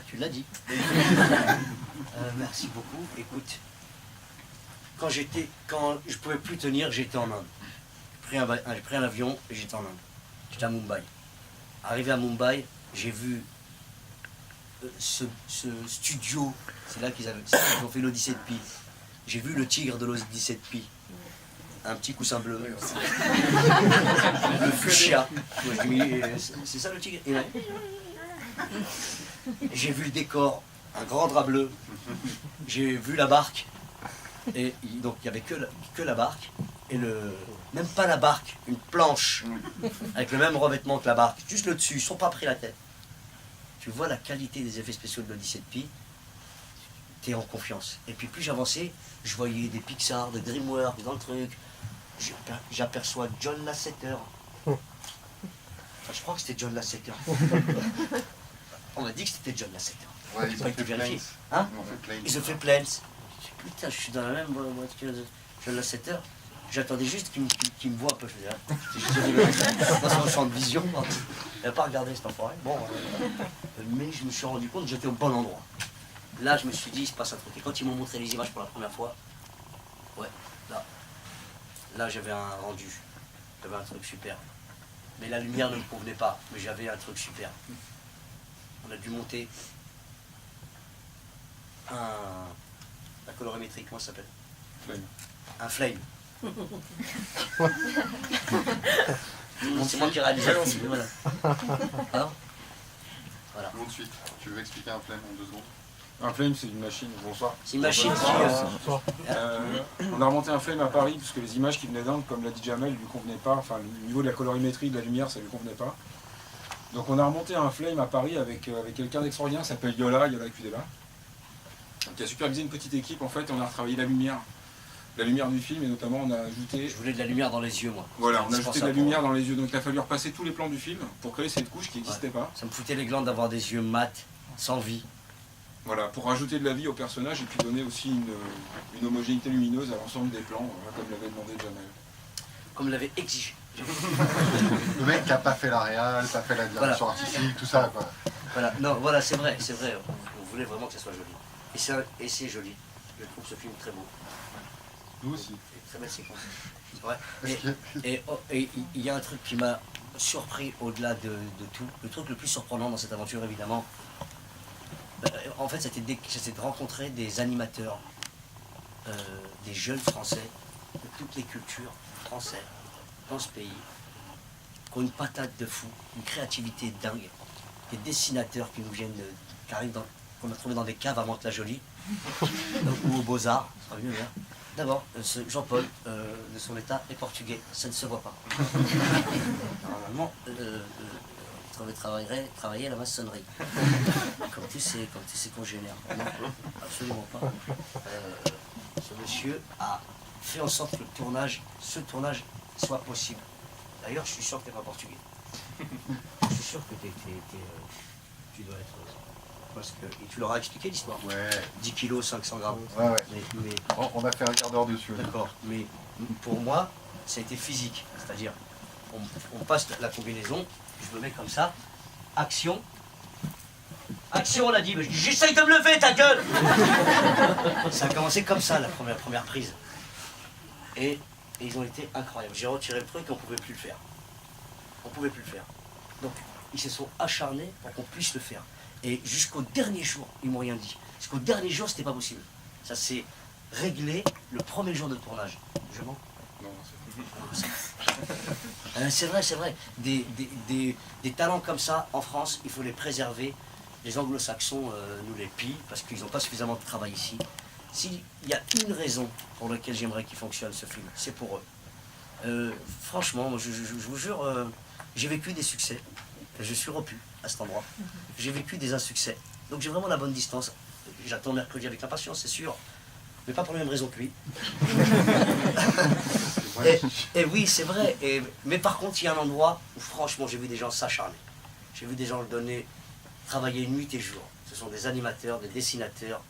Tu l'as dit. Merci beaucoup. Écoute, quand je pouvais plus tenir, j'étais en Inde. J'ai pris un avion et j'étais en Inde. J'étais à Mumbai. Arrivé à Mumbai, j'ai vu ce studio. C'est là qu'ils ont fait l'Odyssée de Pi. J'ai vu le tigre de l'Odyssée de Pi. Un petit coussin bleu. Le fuchsia. C'est ça le tigre? J'ai vu le décor, un grand drap bleu. J'ai vu la barque. Et donc il n'y avait que la barque. Et même pas la barque, une planche. Avec le même revêtement que la barque. Juste le dessus, ils ne sont pas pris la tête. Tu vois la qualité des effets spéciaux de l'Odyssée de Pi. T'es en confiance. Et puis plus j'avançais, je voyais des Pixar, des DreamWorks dans le truc. J'aperçois John Lasseter. Enfin, je crois que c'était John Lasseter. On m'a dit que c'était John Lasseter. Ouais, ils ont fait vérifié. Planes. Hein? Ils ont fait Ils Planes. ont fait Planes. Putain, je suis dans la même voiture de John Lasseter. J'attendais juste qu'il me voit un peu. Je faisais dans son champ de vision. Il n'a pas regardé cet enfoiré. Bon, mais je me suis rendu compte que j'étais au bon endroit. Là, je me suis dit, il se passe un truc. Et quand ils m'ont montré les images pour la première fois, ouais, là j'avais un rendu. J'avais un truc super. Mais la lumière ne me convenait pas. Mais j'avais un truc super. On a dû monter la colorimétrie, comment ça s'appelle? Flame. Un flame. C'est moi qui réalise le film, voilà. Alors, voilà. Tout de suite, tu veux expliquer un flame en 2 secondes? Un flame, c'est une machine. Bonsoir. C'est une machine on a remonté un flame à Paris parce que les images qui venaient d'Inde, comme l'a dit Jamel, lui convenaient pas. Enfin, le niveau de la colorimétrie, de la lumière, ça lui convenait pas. Donc on a remonté un flame à Paris avec quelqu'un d'extraordinaire qui s'appelle Yola Kudela, qui a supervisé une petite équipe en fait, et on a retravaillé la lumière du film, et notamment on a ajouté... Je voulais de la lumière dans les yeux, moi. Voilà, on a ajouté de la lumière dans les yeux, donc il a fallu repasser tous les plans du film pour créer cette couche qui n'existait pas. Ça me foutait les glandes d'avoir des yeux mat, sans vie. Voilà, pour rajouter de la vie au personnage et puis donner aussi une homogénéité lumineuse à l'ensemble des plans, comme l'avait demandé Jamel. Comme l'avait exigé. Le mec qui n'a pas fait la réal, pas fait la direction artistique, tout ça, quoi. Voilà, non, voilà, c'est vrai. On voulait vraiment que ça soit joli. Et c'est joli. Je trouve ce film très beau. Nous aussi. Et très belle séquence. C'est vrai. Et il y a un truc qui m'a surpris au-delà de tout. Le truc le plus surprenant dans cette aventure, évidemment, en fait, c'était de rencontrer des animateurs, des jeunes Français, de toutes les cultures françaises dans ce pays, qui ont une patate de fou, une créativité dingue, des dessinateurs qui nous viennent, qu'on a trouvé dans des caves à Mantes-la-Jolie, ou aux Beaux-Arts, ça sera mieux, hein. D'abord, Jean-Paul, de son état, est portugais, ça ne se voit pas. Normalement, il travailler à la maçonnerie. Comme tous ces congénères. Non, absolument pas. Ce monsieur a fait en sorte que ce tournage soit possible. D'ailleurs, je suis sûr que tu n'es pas portugais. Je suis sûr que tu dois être... Parce que, et tu leur as expliqué l'histoire. Ouais. 10 kilos, 500 grammes. Ouais. Mais, on a fait un quart d'heure dessus. D'accord. Mais pour moi, ça a été physique. C'est-à-dire, on passe la combinaison, je me mets comme ça. Action. Action, on a dit. J'essaye de me lever, ta gueule. Ça a commencé comme ça, la première prise. Et ils ont été incroyables. J'ai retiré le truc et on ne pouvait plus le faire. On ne pouvait plus le faire. Donc, ils se sont acharnés pour qu'on puisse le faire. Et jusqu'au dernier jour, ils m'ont rien dit. Jusqu'au dernier jour, c'était pas possible. Ça s'est réglé le premier jour de tournage. Je mens. Non, C'est vrai. Des talents comme ça, en France, il faut les préserver. Les anglo-saxons nous les pillent parce qu'ils n'ont pas suffisamment de travail ici. S'il y a une raison pour laquelle j'aimerais qu'il fonctionne ce film, c'est pour eux. Franchement, je vous jure, j'ai vécu des succès. Je suis repu à cet endroit. J'ai vécu des insuccès. Donc j'ai vraiment la bonne distance. J'attends mercredi avec impatience, c'est sûr. Mais pas pour la même raison que lui. et oui, c'est vrai. Mais par contre, il y a un endroit où franchement, j'ai vu des gens s'acharner. J'ai vu des gens le donner, travailler nuit et jour. Ce sont des animateurs, des dessinateurs.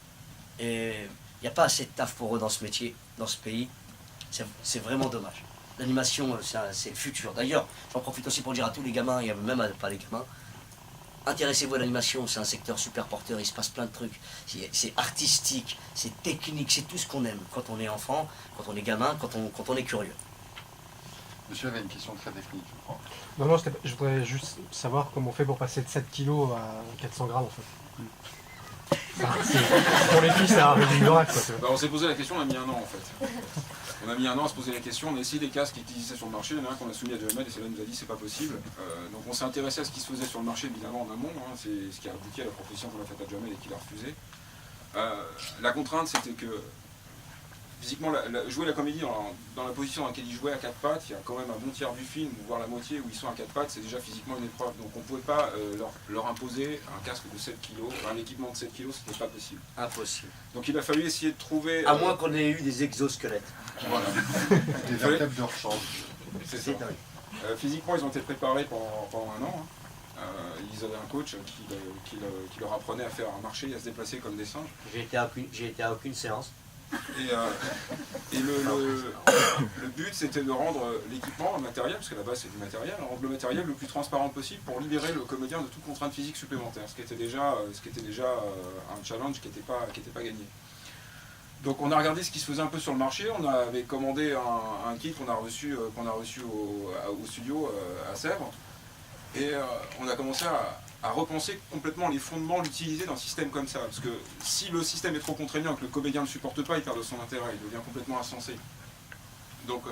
Et il n'y a pas assez de taf pour eux dans ce métier, dans ce pays. C'est vraiment dommage. L'animation, c'est le futur. D'ailleurs, j'en profite aussi pour dire à tous les gamins, et même pas les gamins, intéressez-vous à l'animation, c'est un secteur super porteur, il se passe plein de trucs. C'est artistique, c'est technique, c'est tout ce qu'on aime quand on est enfant, quand on est gamin, quand on est curieux. Monsieur avait une question très technique, je crois. Non, je voudrais juste savoir comment on fait pour passer de 7 kilos à 400 grammes en fait. Pour les filles, c'est un régime miracle. On s'est posé la question, on a mis 1 an en fait. On a mis 1 an à se poser la question, on a essayé des casques qui existaient sur le marché, il y en a un qu'on a soumis à Jamel et celle-là nous a dit c'est pas possible. Donc on s'est intéressé à ce qui se faisait sur le marché évidemment en amont, c'est ce qui a abouti à la proposition qu'on a faite à Jamel et qu'il a refusé. La contrainte c'était que physiquement jouer la comédie dans la position dans laquelle ils jouaient à 4 pattes, il y a quand même un bon tiers du film, voire la moitié où ils sont à 4 pattes, c'est déjà physiquement une épreuve. Donc on ne pouvait pas leur imposer un casque de 7 kg, un équipement de 7 kg, c'était pas possible. Impossible. Donc il a fallu essayer de trouver... À moins qu'on ait eu des exosquelettes. Voilà. Des vertèbres de rechange. C'est ça. Physiquement, ils ont été préparés pendant 1 an. Ils avaient un coach qui leur apprenait à marcher et à se déplacer comme des singes. J'ai été à aucune séance. Et le but c'était de rendre l'équipement, le matériel, parce que là-bas c'est du matériel, rendre le matériel le plus transparent possible pour libérer le comédien de toute contrainte physique supplémentaire, ce qui était déjà un challenge qui n'était pas gagné. Donc on a regardé ce qui se faisait un peu sur le marché, on avait commandé un kit qu'on a reçu au studio à Sèvres, et on a commencé à repenser complètement les fondements, l'utilité d'un système comme ça. Parce que si le système est trop contraignant et que le comédien ne supporte pas, il perd de son intérêt, il devient complètement insensé. Donc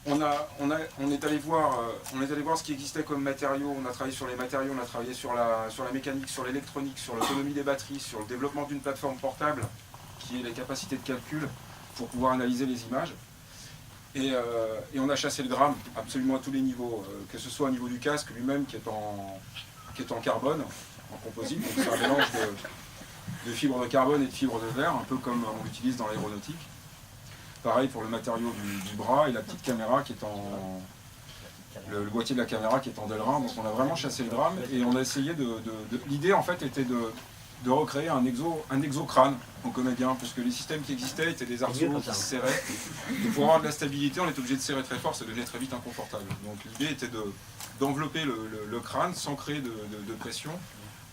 on est allé voir ce qui existait comme matériaux, on a travaillé sur les matériaux, on a travaillé sur la mécanique, sur l'électronique, sur l'autonomie des batteries, sur le développement d'une plateforme portable qui ait les capacités de calcul pour pouvoir analyser les images. Et on a chassé le gramme absolument à tous les niveaux, que ce soit au niveau du casque lui-même qui est en carbone, en composite, donc c'est un mélange de fibres de carbone et de fibres de verre, un peu comme on l'utilise dans l'aéronautique. Pareil pour le matériau du bras et la petite caméra qui est le boîtier de la caméra qui est en Delrin. Donc on a vraiment chassé le gramme et on a essayé l'idée en fait était de recréer un exocrâne au comédien, puisque les systèmes qui existaient étaient des arceaux qui se serraient. Et pour avoir de la stabilité, on était obligé de serrer très fort, ça devenait très vite inconfortable. Donc l'idée était d'envelopper le crâne sans créer de pression,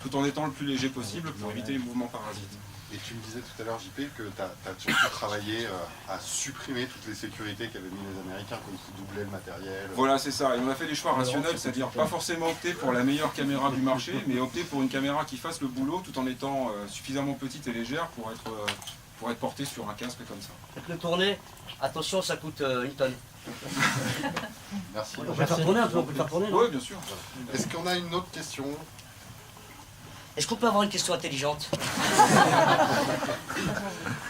tout en étant le plus léger possible pour éviter les mouvements parasites. Et tu me disais tout à l'heure, JP, que tu as surtout travaillé à supprimer toutes les sécurités qu'avaient mis les Américains, comme qui doublaient le matériel. Voilà, c'est ça. Et on a fait des choix rationnels, c'est-à-dire pas forcément opter pour la meilleure caméra du marché, mais opter pour une caméra qui fasse le boulot tout en étant suffisamment petite et légère pour être portée sur un casque comme ça. Faites-le tourner. Attention, ça coûte 1 tonne. Merci. On peut le faire tourner un peu, on peut le faire tourner, non ? Oui, bien sûr. Est-ce qu'on a une autre question ? Est-ce qu'on peut avoir une question intelligente ?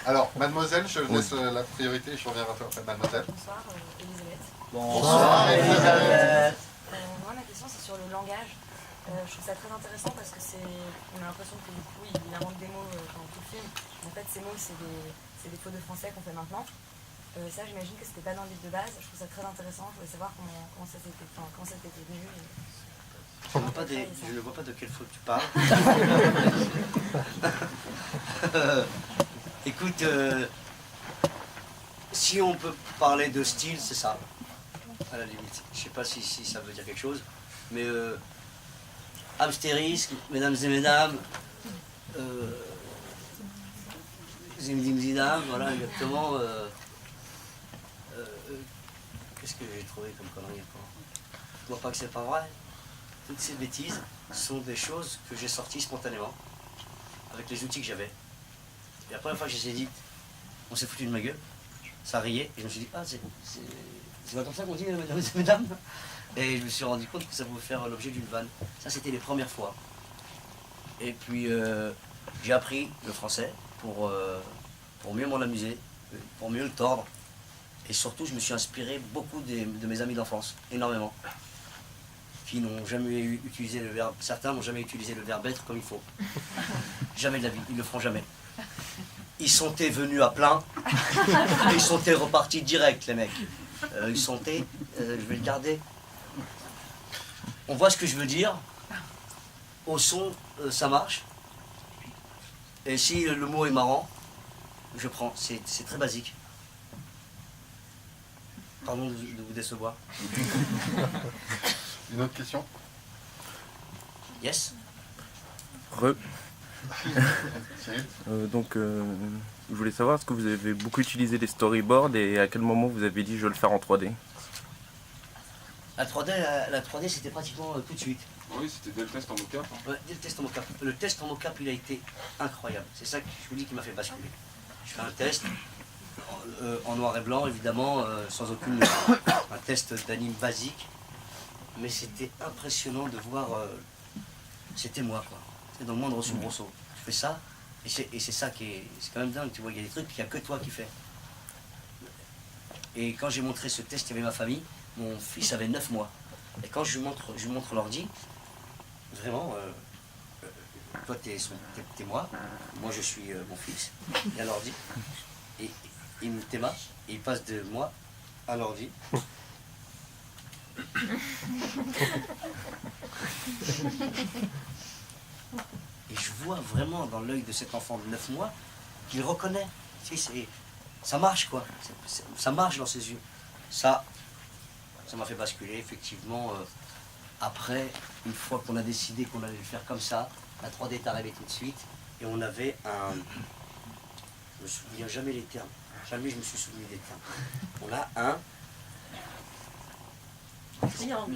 Alors, mademoiselle, je laisse la priorité et je reviens après. Mademoiselle. Bonsoir, Elisabeth. Bonsoir, Elisabeth. Moi, ma question, c'est sur le langage. Je trouve ça très intéressant parce que on a l'impression que du coup, il invente des mots dans tout le film. En fait, ces mots, c'est des fautes de français qu'on fait maintenant. Ça, j'imagine que c'était pas dans le livre de base. Je trouve ça très intéressant. Je voulais savoir comment ça t'était venu. Je ne vois pas de quelle faute tu parles. Écoute, si on peut parler de style, c'est ça, à la limite. Je ne sais pas si ça veut dire quelque chose, mais Hamstérisque, mesdames et mesdames, Zimzimzidam, voilà exactement. Qu'est-ce que j'ai trouvé comme connerie encore ? Je vois pas que c'est pas vrai. Toutes ces bêtises sont des choses que j'ai sorties spontanément, avec les outils que j'avais. Et la première fois que je les ai dites, on s'est foutu de ma gueule. ça riait, et je me suis dit, ah, c'est pas comme ça qu'on dit, mesdames. Et je me suis rendu compte que ça pouvait faire l'objet d'une vanne. Ça, c'était les premières fois. Et puis, j'ai appris le français pour mieux m'en amuser, pour mieux le tordre. Et surtout, je me suis inspiré beaucoup de mes amis d'enfance, énormément, qui n'ont jamais utilisé le verbe, certains n'ont jamais utilisé le verbe être comme il faut. Jamais de la vie, ils ne le feront jamais. Ils sont venus à plein, et ils sont repartis direct, les mecs. Ils sont je vais le garder. On voit ce que je veux dire. Au son, ça marche. Et si le mot est marrant, je prends. C'est très basique. Pardon de vous décevoir. Une autre question? Yes. Donc, je voulais savoir, est-ce que vous avez beaucoup utilisé les storyboards et à quel moment vous avez dit je veux le faire en 3D? La 3D c'était pratiquement tout de suite. Oui, c'était dès le test en mocap. Hein. Ouais, dès le test en mocap. Le test en mocap, il a été incroyable. C'est ça que je vous dis qui m'a fait basculer. Je fais un test en noir et blanc, évidemment, sans aucune... un test d'anime basique. Mais c'était impressionnant de voir... c'était moi, quoi. C'est dans le moindre soubresaut. Je fais ça, et c'est ça qui est... C'est quand même dingue, tu vois, il y a des trucs qu'il n'y a que toi qui fais. Et quand j'ai montré ce test, il y avait ma famille. Mon fils avait 9 mois. Et quand je lui montre l'ordi, vraiment, toi t'es moi je suis mon fils, et à l'ordi, et il me t'aima, et il passe de moi à l'ordi. Et je vois vraiment dans l'œil de cet enfant de 9 mois qu'il reconnaît. Tu sais, ça marche quoi, ça marche dans ses yeux. Ça m'a fait basculer, effectivement. Après, une fois qu'on a décidé qu'on allait le faire comme ça, la 3D est arrivée tout de suite, et on avait un... Je me souviens jamais les termes, jamais je me suis souvenu des termes. On a un...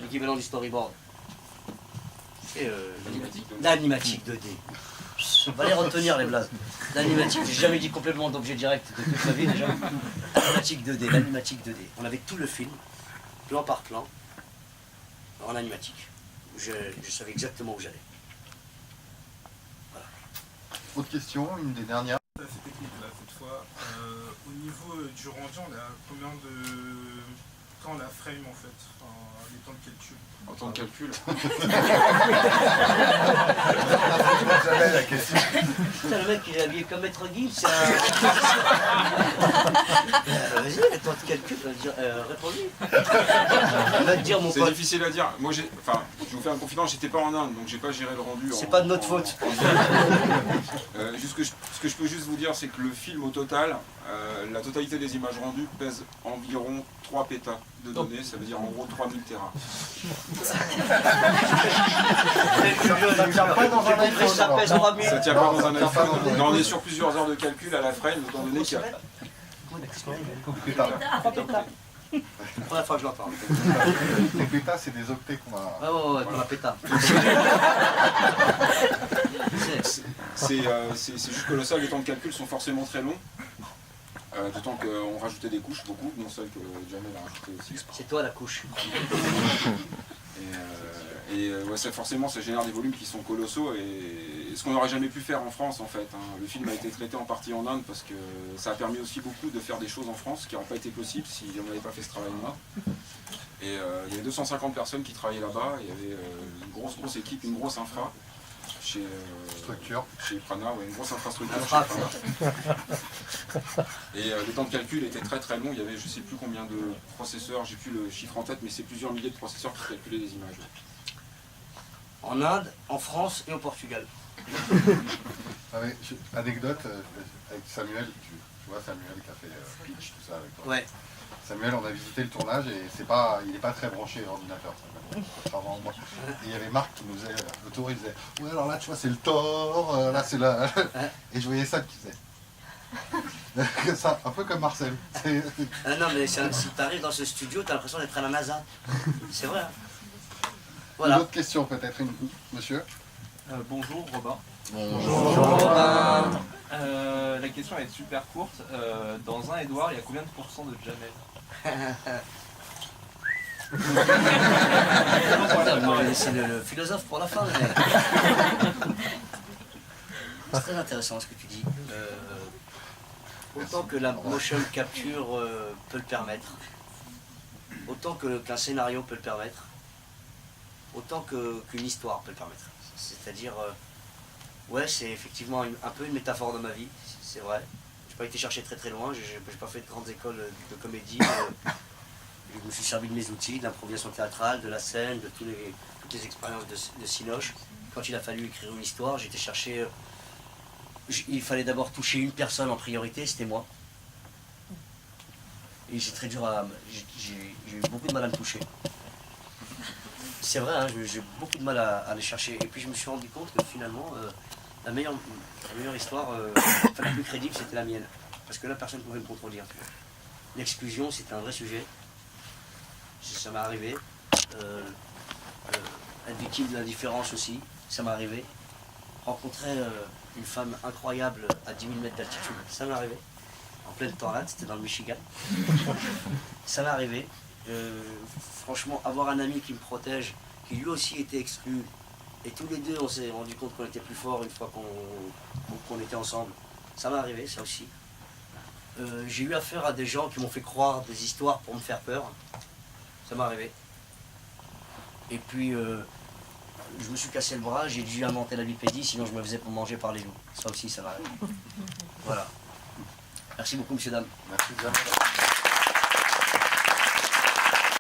l'équivalent du storyboard. L'animatique 2D. On va les retenir les blazes. L'animatique, j'ai jamais dit complètement d'objet direct de toute ma vie déjà. L'animatique 2D, l'animatique 2D. On avait tout le film, plan par plan, en animatique. Je savais exactement où j'allais. Voilà. Autre question, une des dernières. C'est assez technique là cette fois. Au niveau du rendu, on a combien de temps la frame en fait, les temps de calcul? En temps de calcul. Jamais la question. Putain, le mec il est habillé comme Maître Gibbs, c'est un... Vas-y, les temps de calcul, réponds-lui. Il va te dire mon pote. C'est difficile à dire. Moi, je vous fais un confidence, j'étais pas en Inde, donc j'ai pas géré le rendu. C'est pas de notre faute. Ce que je peux juste vous dire, c'est que le film au total, la totalité des images rendues pèse environ 3 pétas de données, ça veut dire en gros 3000 terras. Ça pèse 3000. Ça tient pas dans un iPhone. Mais on est sur plusieurs heures de calcul à la frame, étant donné qu'il y a... La première fois que je l'entends. Les pétas, c'est des octets qu'on a... Ouais, qu'on a péta. C'est juste colossal, les temps de calcul sont forcément très longs. D'autant qu'on rajoutait des couches, beaucoup, non celles que Jamel a rajoutées aussi. C'est toi la couche. Ouais, forcément, ça génère des volumes qui sont colossaux et ce qu'on n'aurait jamais pu faire en France en fait. Hein. Le film a été traité en partie en Inde parce que ça a permis aussi beaucoup de faire des choses en France qui n'auraient pas été possibles si on n'avait pas fait ce travail-là. Et il y avait 250 personnes qui travaillaient là-bas, il y avait une grosse équipe, une grosse infra. Chez Prana, ouais, une grosse infrastructure chez Prana. Et les temps de calcul étaient très très longs, il y avait je sais plus combien de processeurs, j'ai plus le chiffre en tête, mais c'est plusieurs milliers de processeurs qui calculaient les images. En Inde, en France et au Portugal. Anecdote avec Samuel, tu vois Samuel qui a fait Pitch, tout ça avec toi. Ouais. Samuel, on a visité le tournage et il n'est pas très branché ordinateur. Et il y avait Marc qui nous faisait le tour, il disait ouais alors là tu vois c'est le Thor, là c'est la... Et je voyais ça qui faisait. Ça, un peu comme Marcel. Non mais si t'arrives dans ce studio, t'as l'impression d'être à la NASA. C'est vrai. Hein. Voilà. Une autre question peut-être, monsieur. Bonjour Robin. Bonjour Robin. La question est super courte. Dans un Edouard, il y a combien de pourcents de Jamel? On va laisser le philosophe pour la fin. Mais... c'est très intéressant ce que tu dis. Autant que la motion capture peut le permettre, autant qu'un scénario peut le permettre, autant qu'une histoire peut le permettre. C'est-à-dire, ouais, c'est effectivement un peu une métaphore de ma vie, c'est vrai. Je n'ai pas été chercher très très loin, je n'ai pas fait de grandes écoles de comédie. Je me suis servi de mes outils, de l'improvisation théâtrale, de la scène, de toutes les expériences de Cinoche. Quand il a fallu écrire une histoire, j'étais chercher... il fallait d'abord toucher une personne en priorité, c'était moi. Et j'ai très dur à... j'ai eu beaucoup de mal à me toucher. C'est vrai, hein, j'ai beaucoup de mal à aller chercher. Et puis je me suis rendu compte que finalement, la meilleure histoire, enfin, la plus crédible, c'était la mienne. Parce que là, personne ne pouvait me contredire. L'exclusion, c'était un vrai sujet. Ça m'est arrivé. Être victime de l'indifférence aussi, ça m'est arrivé. Rencontrer une femme incroyable à 10 000 mètres d'altitude, ça m'est arrivé. En pleine tornade, c'était dans le Michigan. Ça m'est arrivé. Franchement, avoir un ami qui me protège, qui lui aussi était exclu, et tous les deux on s'est rendu compte qu'on était plus forts une fois qu'on était ensemble, ça m'est arrivé, ça aussi. J'ai eu affaire à des gens qui m'ont fait croire des histoires pour me faire peur, ça m'est arrivé. Et puis, je me suis cassé le bras, j'ai dû inventer la bipédie, sinon je me faisais pour manger par les loups. Ça aussi, ça m'arrive. Voilà. Merci beaucoup, messieurs, dames. Merci, dames.